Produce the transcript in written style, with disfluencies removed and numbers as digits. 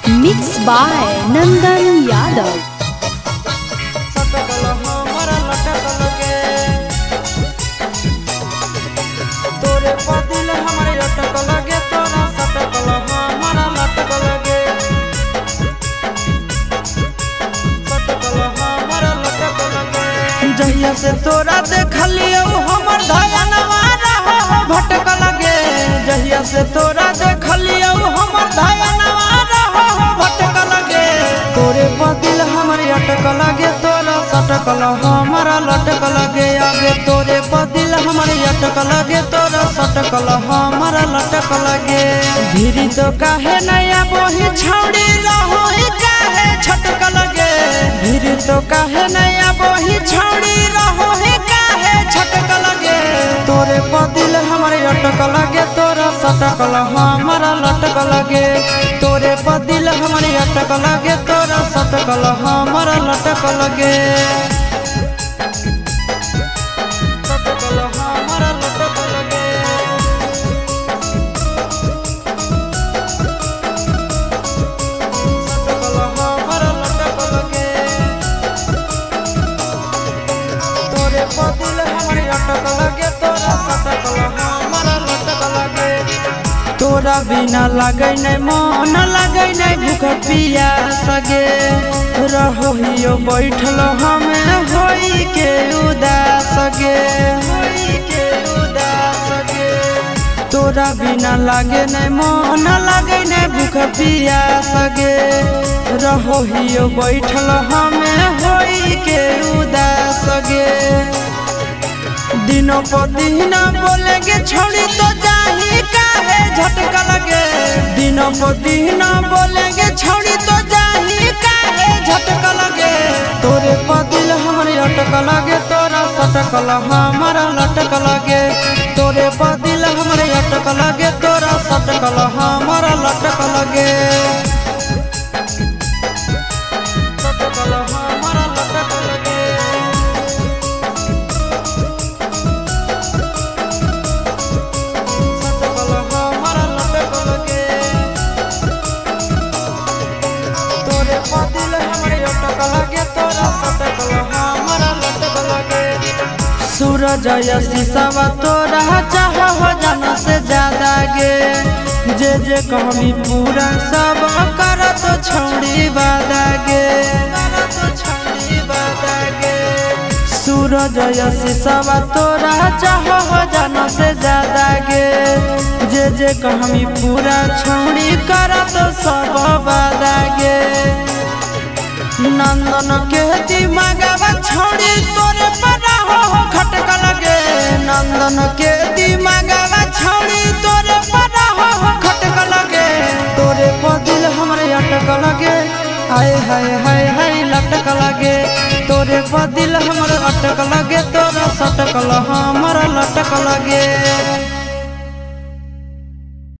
Mix by नंदन यादव। तोरे पदिल हमारे अटक लगे तोरा सटकल हमारा लटक लगे सटकल हमारा लटक लगे। जहिया से तोरा देखलियो हमर धयनवा रहो भटक लगे। जहिया से तोरा देखलियो हमर धयनवा रहो भटक लगे। तोरे पदिल हमारे अटक लगे तोरा सटकल हमारा लटक लगे। आगे तोरे पदिल हमारे अटक लगे तोरा सटकल हमारा लटक लगे। भीरी तो काहे नया बोही छौड़ी रहो काहे छटक लगे। भीरी तो काहे नया बोही छौड़ी रहो काहे छटक लगे। तोरे पदिल हमारे अटक लगे तोरा सटकल हमारा लटक लगे। तोरे पदिल हमारे अटक लगे तोरा सटकल हमारा लटक लगे। सटकल हमारा लटक लगे। सटकल हमारा लटक लगे। तोरे पदिल हमारे अटक लगे तोरा सटकल हमारा लटक लगे। तोरा बिना लगे नहीं मन लगे नहीं भूख पियास गे। रहो हियो बैठल हमें होई के उदास गे होई के उदास गे। तोरा बिना लगे नहीं मन लगे नहीं भूख पियास गे। रहो हियो बैठल हमें होई के उदास गे। दिनों पर दिन बोलेंगे छोड़ी तो जाही काहे झटका लगे। दिनों पर दिन बोलेंगे छोड़ी तो जाही काहे झटका लगे। तोरे पदिल हमारे अटक लगे तोरा सटकल हमारा लटक लगे। तोरे पदिल हमारे अटक लगे तोरा सटकल हमारा लटक लगे। सटकल हमारा लटक लगे। पदिल हमारे अटक लगे तोरा सटकल हमारा लटक लगे। सूरज या शीशवा तोरा चाहो हो जाना से ज्यादा गे। जे कहमी पूरा सब कर तो छौड़ी वादा गे कर तो छौड़ी वादा गे। सूरज या शीशवा तोरा चाहो हो जाना से ज्यादा गे। जे कहमी पूरा छौड़ी कर तो सब वादा गे। नंदन के दिमागवा छोड़ी तोरे पड़ा हो खटक लगे। नंदन के दिमागवा छोड़ी तोरे पड़ा हो खटक लगे। तोरे पदिल हमारे अटक लगे हाय हाय हाय हाय लटक लगे। तोरे पदिल हमारे अटक लगे तोरा सटकल हमारा लटक लगे।